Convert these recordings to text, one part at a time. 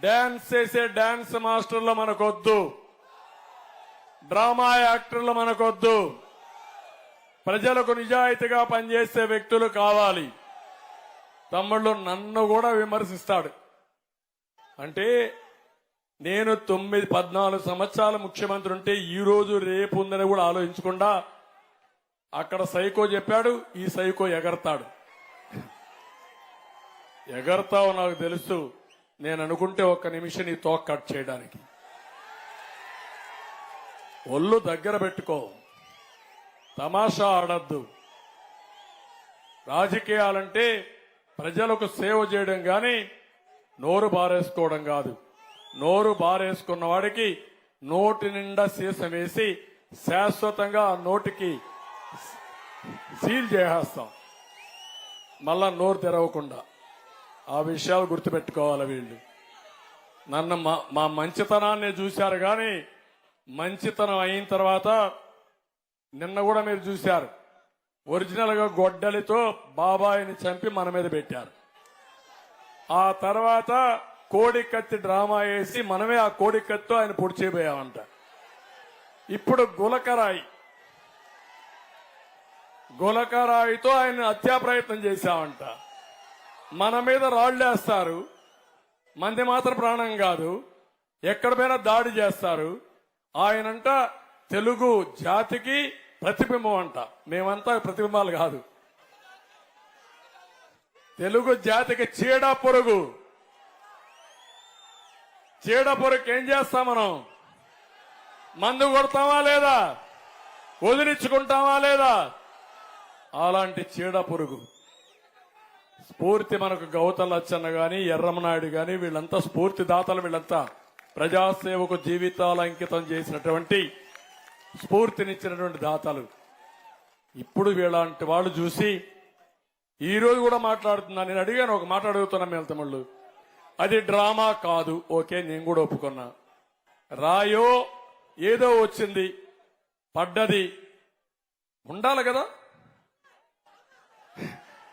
Dance చేసే dance మాస్టర్లు మనకొద్దు, drama యాక్టర్లు మనకొద్దు. ప్రజలకు నిజాయితీగా పనిచేసే వ్యక్తులు కావాలి. తమ్ముళ్ళు నన్ను కూడా విమర్శిస్తాడు. అంటే నేను 14 సంవత్సరాలు ముఖ్యమంత్రి ఉంటే ఈ రోజు రేపు ఉందని కూడా ఆలోచించకుండా అక్కడ సైకో చెప్పాడు, ఈ సైకో ఎగరతాడు. ఎగరతావు నాకు తెలుసు. నేను అనుకుంటే ఒక్క నిమిషం నీ తోక కట్ చేయడానికి. ఒళ్ళు దగ్గర పెట్టుకో, తమాషా ఆడద్దు. రాజకీయాలంటే ప్రజలకు సేవ చేయడం గాని నోరు బారేసుకోవడం కాదు. నోరు బారేసుకున్న వాడికి నోటి నిండా సీసం వేసి శాశ్వతంగా ఆ నోటికి సీల్ చేసేస్తాం, మళ్ళా నోరు తెరవకుండా. ఆ విషయాలు గుర్తుపెట్టుకోవాలి వీళ్ళు. నన్ను మా మంచితనాన్ని చూశారు కానీ మంచితనం అయిన తర్వాత నిన్న కూడా మీరు చూశారు, ఒరిజినల్ గా గొడ్డలితో బాబాయిని చంపి మన మీద పెట్టారు. ఆ తర్వాత కోడికత్తి డ్రామా వేసి మనమే ఆ కోడికత్తితో ఆయన పొడి చేయబోయామంట. ఇప్పుడు గులకరాయితో ఆయన హత్యా ప్రయత్నం చేశామంట. మన మీద రాళ్లేస్తారు, మంది మాత్రం ప్రాణం కాదు, ఎక్కడ పోయినా దాడి చేస్తారు. ఆయనంట తెలుగు జాతికి ప్రతిబింబం అంట. మేమంతా ప్రతిబింబాలు కాదు, తెలుగు జాతికి చీడ పొరుగు. చీడ పొరుగు ఏం చేస్తాం మనం? మందు కొడతామా లేదా? వదిలించుకుంటామా లేదా? అలాంటి చీడ పొరుగు స్ఫూర్తి మనకు గౌతమ్ లచ్చన్న గాని ఎర్రమనాయుడు గాని వీళ్ళంతా స్ఫూర్తి దాతలు. వీళ్ళంతా ప్రజాసేవకు జీవితాలు అంకితం చేసినటువంటి స్ఫూర్తినిచ్చినటువంటి దాతలు. ఇప్పుడు వీళ్ళంటి వాళ్ళు చూసి ఈ రోజు కూడా మాట్లాడుతున్నా. నేను అడిగాను, ఒక మాట అడుగుతున్నా మీ తమ్ముళ్ళు, అది డ్రామా కాదు, ఓకే నేను కూడా ఒప్పుకున్నా. రాయో ఏదో వచ్చింది పడ్డది, ఉండాలి కదా,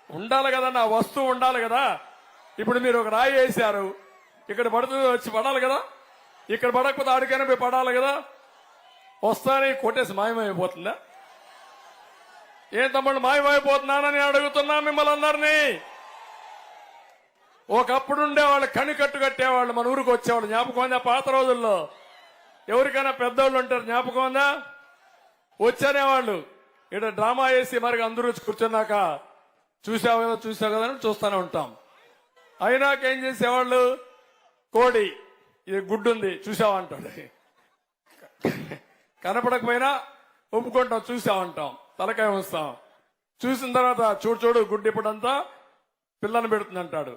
ఉండాలి కదా, నా వస్తువు ఉండాలి కదా. ఇప్పుడు మీరు ఒక రాయి వేశారు, ఇక్కడ పడుతుంది, వచ్చి పడాలి కదా. ఇక్కడ పడకపోతే ఆడికైనా పోయి పడాలి కదా. వస్తానే కొట్టేసి మాయమైపోతుందా? ఏం తమ్ముడు మాయమైపోతున్నానని అడుగుతున్నా మిమ్మల్ని అందరినీ. ఒకప్పుడు ఉండేవాళ్ళు, కట్టు కట్టేవాళ్ళు, మన ఊరికి వచ్చేవాళ్ళు. జ్ఞాపకం ఉందా? పాత రోజుల్లో ఎవరికైనా పెద్దవాళ్ళు ఉంటారు, జ్ఞాపకం ఉందా? వచ్చేవాళ్ళు ఇక్కడ డ్రామా వేసి మరి అందరూ వచ్చి కూర్చున్నాక చూసావు కదా అని చూస్తూనే ఉంటాం. అయినాక ఏం చేసేవాళ్ళు, కోడి ఇది గుడ్డుంది చూసావంటాడు, కనపడకపోయినా ఒప్పుకుంటాం, చూసామంటాం, తలకాయ ఉంచుతాం. చూసిన తర్వాత చూడు గుడ్డు ఇప్పుడంతా పిల్లని పెడుతుందంటాడు,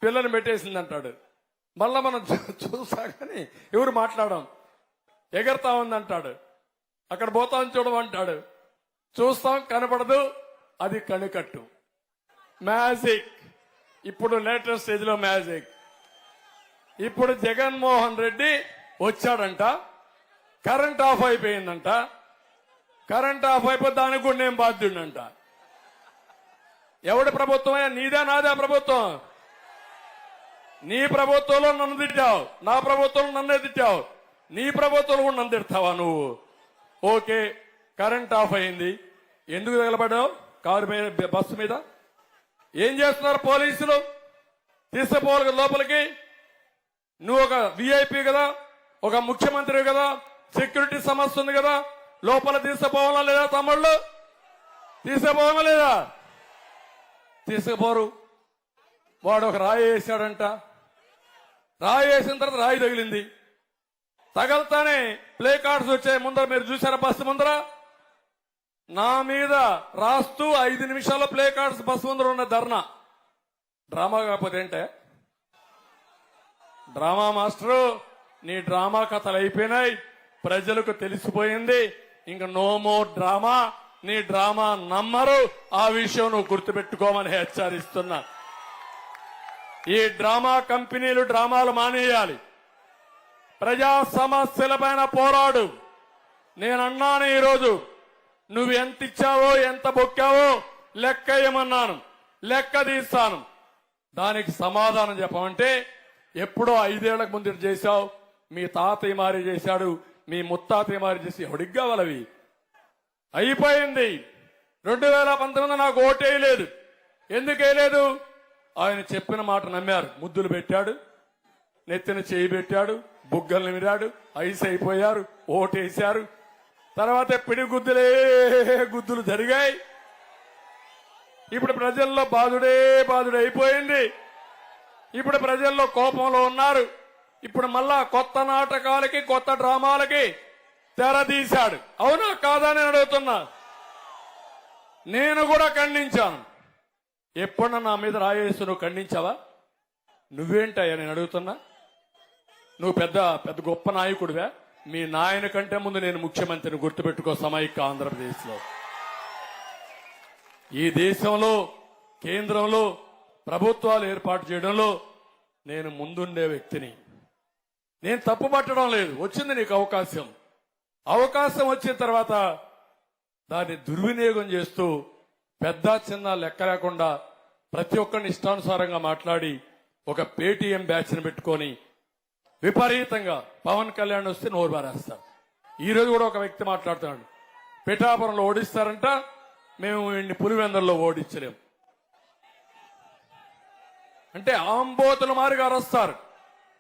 పిల్లని పెట్టేసిందంటాడు. మళ్ళా మనం చూసా కానీ ఎవరు మాట్లాడడం, ఎగరతా ఉందంటాడు, అక్కడ పోతాం చూడమంటాడు, చూస్తాం కనపడదు, అది కనికట్టు. మ్యాజిక్, ఇప్పుడు లేటెస్ట్ స్టేజ్ లో మ్యాజిక్. ఇప్పుడు జగన్మోహన్ రెడ్డి వచ్చాడంట, కరెంట్ ఆఫ్ అయిపోయిందంట. కరెంట్ ఆఫ్ అయిపోతే దానికి కూడా నేను బాధ్యుడంట. ఎవడి ప్రభుత్వం? నీదే నాదే ప్రభుత్వం? నీ ప్రభుత్వంలో నన్ను తిట్టావు, నా ప్రభుత్వంలో నన్నే తిట్టావు, నీ ప్రభుత్వంలో కూడా నన్ను తిడతావా నువ్వు? ఓకే, కరెంట్ ఆఫ్ అయింది, ఎందుకు తగలబడ్డావు కారు మీద, బస్సు మీద? ఏం చేస్తున్నారు పోలీసులు? తీసుకుపోవాలి లోపలికి. నువ్వు ఒక విఐపి కదా, ఒక ముఖ్యమంత్రి కదా, సెక్యూరిటీ సమస్య ఉంది కదా, లోపల తీసుకుపోవాలా లేదా తమ్ముళ్ళు? తీసుకుపోవాలా లేదా? తీసుకుపోరు. వాడు ఒక రాయి వేసాడంట, రాయి వేసిన తర్వాత రాయి తగిలింది. తగలతానే ప్లే కార్డ్స్ వచ్చాయి ముందర, మీరు చూసారా బస్సు ముందర? నా మీద రాస్తూ 5 నిమిషాల్లో ప్లే కార్డ్స్ బస్సు ముందర ఉన్న ధర్నా. డ్రామా కాకపోతే ఏంటే? డ్రామా మాస్టరు, నీ డ్రామా కథలు అయిపోయినాయి, ప్రజలకు తెలిసిపోయింది, ఇంకా నో మోర్ డ్రామా. నీ డ్రామా నమ్మరు, ఆ విషయం నువ్వు గుర్తుపెట్టుకోమని హెచ్చరిస్తున్నా. ఈ డ్రామా కంపెనీలు డ్రామాలు మానేయాలి, ప్రజా సమస్యలపైన పోరాడు. నేనన్నాను ఈరోజు, నువ్వు ఎంత ఇచ్చావో ఎంత బొక్కావో లెక్క ఏమన్నాను, లెక్క తీస్తాను. దానికి సమాధానం చెప్పమంటే ఎప్పుడో 5 ఏళ్లకు ముందు ఇటు చేశావు, మీ తాతయ్య మారి చేశాడు, మీ ముత్తాతయ్య మారి చేసి ఎవడికి కావాలవి? అయిపోయింది. 2019 నాకు ఓటేయలేదు. ఎందుకు వేయలేదు? ఆయన చెప్పిన మాట నమ్మారు. ముద్దులు పెట్టాడు, నెత్తిన చేయి పెట్టాడు, బుగ్గల్ని విరాడు, ఐస్ అయిపోయారు, ఓటేశారు. తర్వాత పిడిగుద్దులే గుద్దులు జరిగాయి. ఇప్పుడు ప్రజల్లో బాధుడే అయిపోయింది. ఇప్పుడు ప్రజల్లో కోపంలో ఉన్నారు. ఇప్పుడు మళ్ళా కొత్త నాటకాలకి కొత్త డ్రామాలకి తెర తీశాడు. అవునా కాదా అని అడుగుతున్నా. నేను కూడా ఖండించాను. ఎప్పుడన్నా నా మీద రాయేసి నువ్వు ఖండించావా? నువ్వేంటయ్యా నేను అడుగుతున్నా? నువ్వు పెద్ద గొప్ప నాయకుడివా? మీ నాయన కంటే ముందు నేను ముఖ్యమంత్రిని, గుర్తుపెట్టుకో. సమైక్య ఆంధ్రప్రదేశ్లో, ఈ దేశంలో కేంద్రంలో ప్రభుత్వాలు ఏర్పాటు చేయడంలో నేను ముందుండే వ్యక్తిని. నేను తప్పు పట్టడం లేదు. వచ్చింది నీకు అవకాశం వచ్చిన తర్వాత దాన్ని దుర్వినియోగం చేస్తూ పెద్ద చిన్న లెక్క లేకుండా ప్రతి ఒక్కరిని ఇష్టానుసారంగా మాట్లాడి ఒక పేటీఎం బ్యాచ్ ని పెట్టుకొని విపరీతంగా పవన్ కళ్యాణ్ వస్తే నోరు బారేస్తారు. ఈ రోజు కూడా ఒక వ్యక్తి మాట్లాడుతున్నాడు, పిఠాపురంలో ఓడిస్తారంట, మేము ఇన్ని పులివెందల్లో ఓడించలేం అంటే ఆంబోతుల మారిగా అరుస్తారు,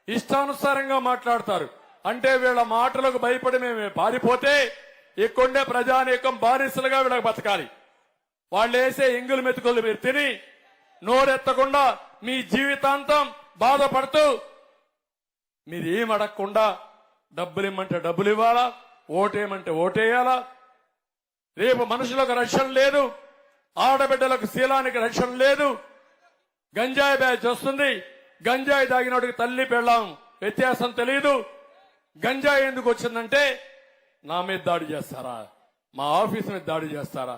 ఇష్టానుసారంగా మాట్లాడతారు. అంటే వీళ్ళ మాటలకు భయపడి మేము పారిపోతే ఇక్కడే ప్రజానీకం బానిసలుగా వీళ్ళకి బతకాలి. వాళ్ళు వేసే ఎంగులు మెతుకులు మీరు తిని నోరెత్తకుండా మీ జీవితాంతం బాధపడుతూ మీరు ఏం అడగకుండా డబ్బులు ఇమ్మంటే డబ్బులు ఇవ్వాలా, ఓటేయమంటే ఓటేయాలా. రేపు మనుషులకు రక్షణ లేదు, ఆడబిడ్డలకు శీలానికి రక్షణ లేదు. గంజాయి బ్యాచ్ వస్తుంది, గంజాయి తాగినోడికి తల్లి పెళ్ళాం వ్యత్యాసం తెలియదు. గంజాయి ఎందుకు వచ్చిందంటే నా మీద దాడి చేస్తారా, మా ఆఫీస్ మీద దాడి చేస్తారా?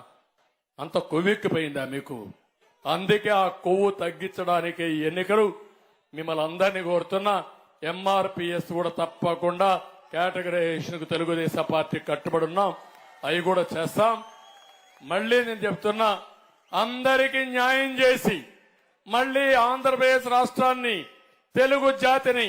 అంత కొవ్వెక్కిపోయిందా మీకు? అందుకే ఆ కొవ్వు తగ్గించడానికి ఈ ఎన్నికలు. మిమ్మల్ని అందరినీ కోరుతున్నా, ఎంఆర్పీఎస్ కూడా తప్పకుండా కేటగరైజేషన్ కు తెలుగుదేశం పార్టీ కట్టుబడి ఉన్నాం, అవి కూడా చేస్తాం. మళ్లీ నేను చెప్తున్నా, అందరికీ న్యాయం చేసి మళ్లీ ఆంధ్రప్రదేశ్ రాష్ట్రాన్ని, తెలుగు జాతిని